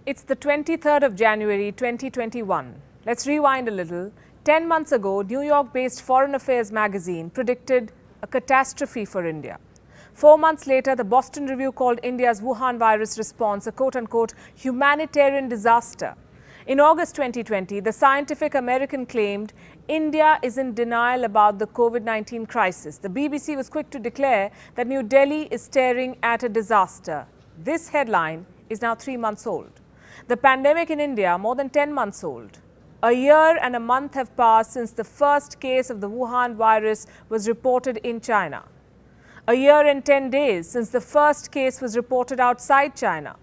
It's the 23rd of January 2021. Let's rewind a little. 10 months ago, New York-based Foreign Affairs magazine predicted a catastrophe for India. 4 months later, the Boston Review called India's Wuhan virus response a quote-unquote humanitarian disaster. In August 2020, the Scientific American claimed India is in denial about the COVID-19 crisis. The BBC was quick to declare that New Delhi is staring at a disaster. This headline is now 3 months old. The pandemic in India, more than 10 months old. A year and a month have passed since the first case of the Wuhan virus was reported in China. A year and 10 days since the first case was reported outside China.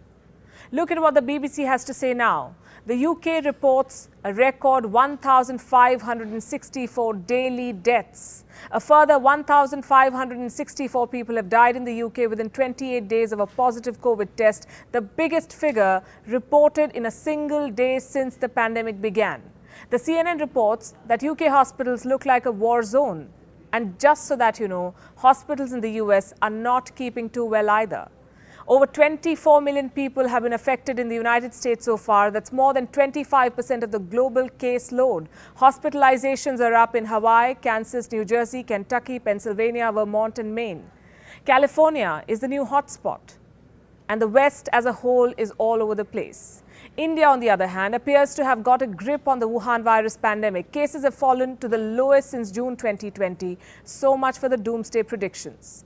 Look at what the BBC has to say now. The UK reports a record 1,564 daily deaths. A further 1,564 people have died in the UK within 28 days of a positive COVID test, the biggest figure reported in a single day since the pandemic began. The CNN reports that UK hospitals look like a war zone. And just so that you know, hospitals in the US are not keeping too well either. Over 24 million people have been affected in the United States so far. That's more than 25% of the global caseload. Hospitalizations are up in Hawaii, Kansas, New Jersey, Kentucky, Pennsylvania, Vermont, and Maine. California is the new hotspot, and the West as a whole is all over the place. India, on the other hand, appears to have got a grip on the Wuhan virus pandemic. Cases have fallen to the lowest since June 2020. So much for the doomsday predictions.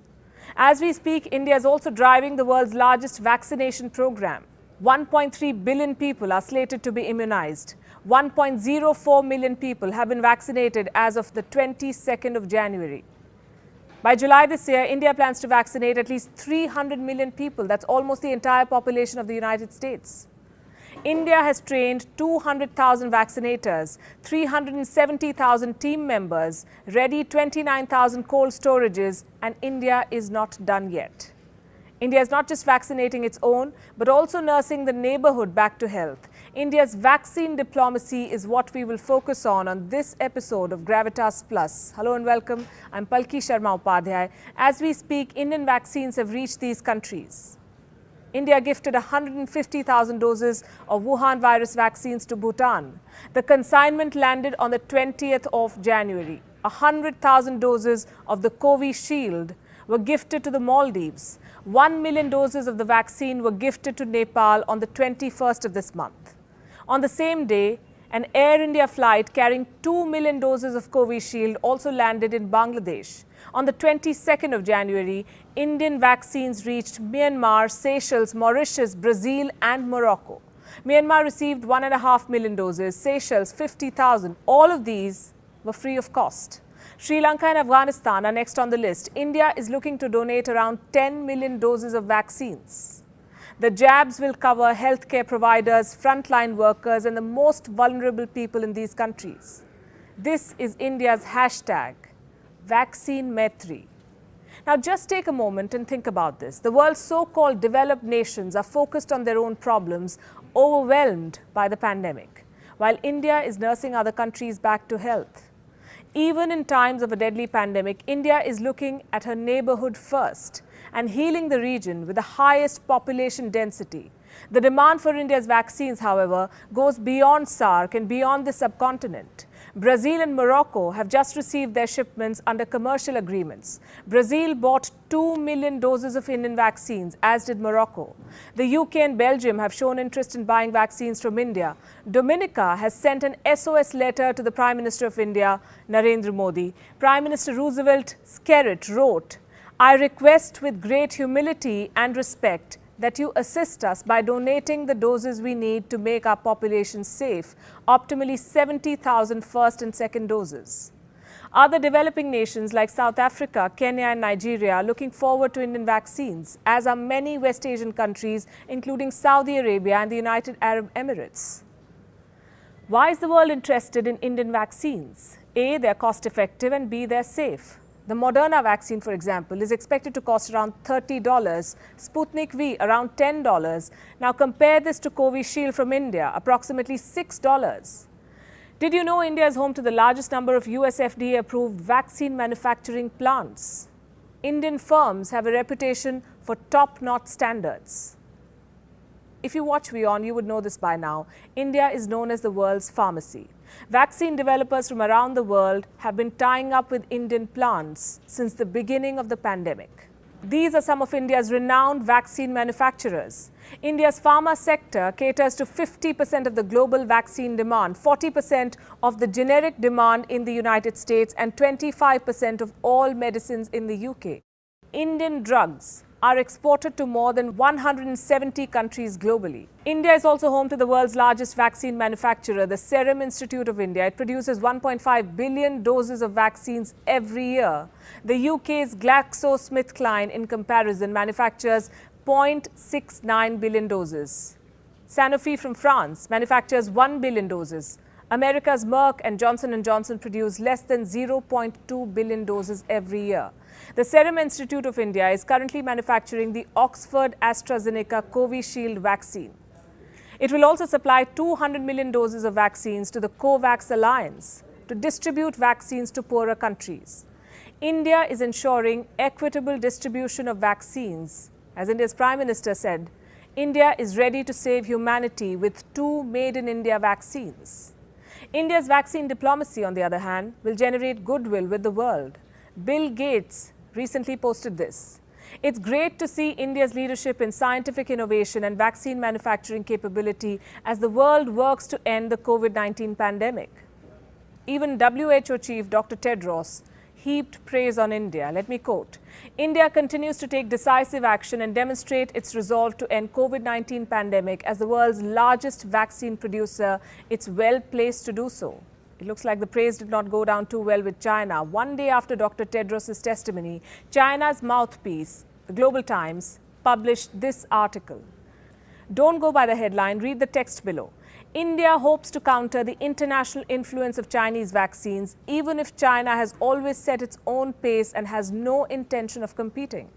As we speak, India is also driving the world's largest vaccination program. 1.3 billion people are slated to be immunized. 1.04 million people have been vaccinated as of the 22nd of January. By July this year, India plans to vaccinate at least 300 million people. That's almost the entire population of the United States. India has trained 200,000 vaccinators, 370,000 team members, ready 29,000 cold storages, and India is not done yet. India is not just vaccinating its own, but also nursing the neighborhood back to health. India's vaccine diplomacy is what we will focus on this episode of Gravitas Plus. Hello and welcome. I'm Palki Sharma Upadhyay. As we speak, Indian vaccines have reached these countries. India gifted 150,000 doses of Wuhan virus vaccines to Bhutan. The consignment landed on the 20th of January. 100,000 doses of the Covishield were gifted to the Maldives. 1 million doses of the vaccine were gifted to Nepal on the 21st of this month. On the same day, an Air India flight carrying 2 million doses of Covishield also landed in Bangladesh. On the 22nd of January, Indian vaccines reached Myanmar, Seychelles, Mauritius, Brazil and Morocco. Myanmar received 1.5 million doses, Seychelles 50,000. All of these were free of cost. Sri Lanka and Afghanistan are next on the list. India is looking to donate around 10 million doses of vaccines. The jabs will cover healthcare providers, frontline workers and the most vulnerable people in these countries. This is India's hashtag, Vaccine Maitri. Now just take a moment and think about this. The world's so-called developed nations are focused on their own problems, overwhelmed by the pandemic, while India is nursing other countries back to health. Even in times of a deadly pandemic, India is looking at her neighborhood first and healing the region with the highest population density. The demand for India's vaccines, however, goes beyond SAARC and beyond the subcontinent. Brazil and Morocco have just received their shipments under commercial agreements. Brazil bought 2 million doses of Indian vaccines, as did Morocco. The UK and Belgium have shown interest in buying vaccines from India. Dominica has sent an SOS letter to the Prime Minister of India, Narendra Modi. Prime Minister Roosevelt Skerrit wrote, "I request with great humility and respect that you assist us by donating the doses we need to make our population safe, optimally 70,000 first and second doses." Other developing nations like South Africa, Kenya and Nigeria are looking forward to Indian vaccines, as are many West Asian countries, including Saudi Arabia and the United Arab Emirates. Why is the world interested in Indian vaccines? A, they're cost effective, and B, they're safe. The Moderna vaccine, for example, is expected to cost around $30, Sputnik V around $10. Now compare this to Covishield from India, approximately $6. Did you know India is home to the largest number of US FDA-approved vaccine manufacturing plants? Indian firms have a reputation for top-notch standards. if you watch WION, you would know this by now. India is known as the world's pharmacy. Vaccine developers from around the world have been tying up with Indian plants since the beginning of the pandemic. These are some of India's renowned vaccine manufacturers. India's pharma sector caters to 50% of the global vaccine demand, 40% of the generic demand in the United States, and 25% of all medicines in the UK. Indian drugs are exported to more than 170 countries globally. India is also home to the world's largest vaccine manufacturer, the Serum Institute of India. It produces 1.5 billion doses of vaccines every year. The UK's GlaxoSmithKline, in comparison, manufactures 0.69 billion doses. Sanofi from France manufactures 1 billion doses. America's Merck and Johnson & Johnson produce less than 0.2 billion doses every year. The Serum Institute of India is currently manufacturing the Oxford-AstraZeneca Covishield vaccine. It will also supply 200 million doses of vaccines to the COVAX Alliance to distribute vaccines to poorer countries. India is ensuring equitable distribution of vaccines. As India's Prime Minister said, India is ready to save humanity with 2 made-in-India vaccines. India's vaccine diplomacy, on the other hand, will generate goodwill with the world. Bill Gates recently posted this. It's great to see India's leadership in scientific innovation and vaccine manufacturing capability as the world works to end the COVID-19 pandemic. Even WHO Chief Dr. Tedros heaped praise on India. Let me quote, "India continues to take decisive action and demonstrate its resolve to end COVID-19 pandemic as the world's largest vaccine producer. It's well placed to do so." It looks like the praise did not go down too well with China. One day after Dr. Tedros' testimony, China's mouthpiece, the Global Times, published this article. Don't go by the headline, read the text below. India hopes to counter the international influence of Chinese vaccines, even if China has always set its own pace and has no intention of competing.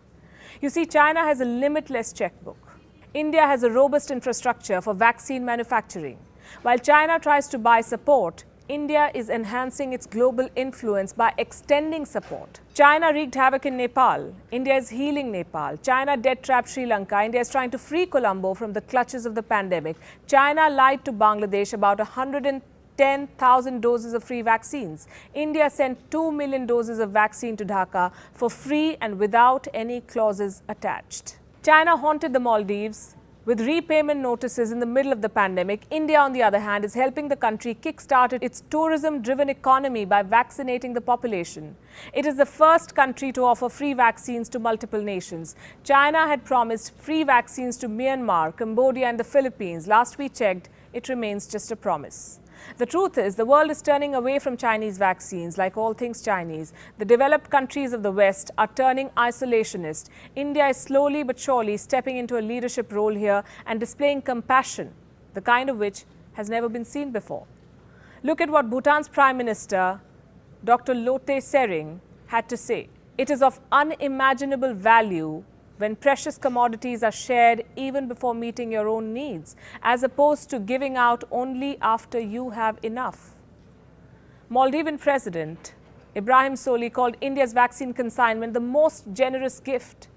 You see, China has a limitless checkbook. India has a robust infrastructure for vaccine manufacturing. While China tries to buy support, India is enhancing its global influence by extending support. China wreaked havoc in Nepal. India is healing Nepal. China debt-trapped Sri Lanka. India is trying to free Colombo from the clutches of the pandemic. China lied to Bangladesh about 110,000 doses of free vaccines. India sent 2 million doses of vaccine to Dhaka for free and without any clauses attached. China haunted the Maldives with repayment notices in the middle of the pandemic. India, on the other hand, is helping the country kickstart its tourism-driven economy by vaccinating the population. It is the first country to offer free vaccines to multiple nations. China had promised free vaccines to Myanmar, Cambodia and the Philippines. Last we checked, it remains just a promise. The truth is, the world is turning away from Chinese vaccines. Like all things Chinese, the developed countries of the West are turning isolationist. India is slowly but surely stepping into a leadership role here and displaying compassion, the kind of which has never been seen before. Look at what Bhutan's Prime Minister, Dr. Lotay Tshering, had to say. It is of unimaginable value when precious commodities are shared even before meeting your own needs, as opposed to giving out only after you have enough. Maldivian President Ibrahim Soli called India's vaccine consignment the most generous gift.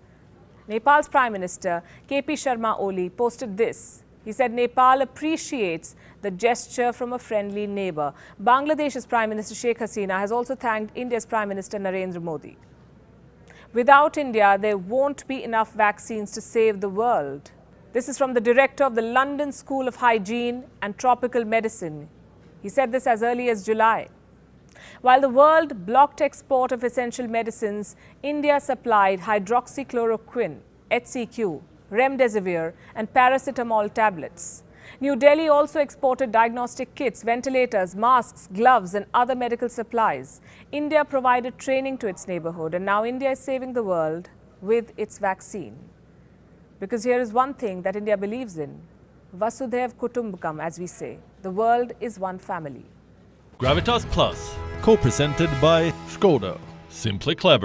Nepal's Prime Minister KP Sharma Oli posted this. He said Nepal appreciates the gesture from a friendly neighbor. Bangladesh's Prime Minister Sheikh Hasina has also thanked India's Prime Minister Narendra Modi. Without India, there won't be enough vaccines to save the world. This is from the director of the London School of Hygiene and Tropical Medicine. He said this as early as July. While the world blocked export of essential medicines, India supplied hydroxychloroquine, HCQ, remdesivir and paracetamol tablets. New Delhi also exported diagnostic kits, ventilators, masks, gloves and other medical supplies. India provided training to its neighborhood, and now India is saving the world with its vaccine. Because here is one thing that India believes in. Vasudhaiv Kutumbakam, as we say. The world is one family. Gravitas Plus, co-presented by Skoda. Simply clever.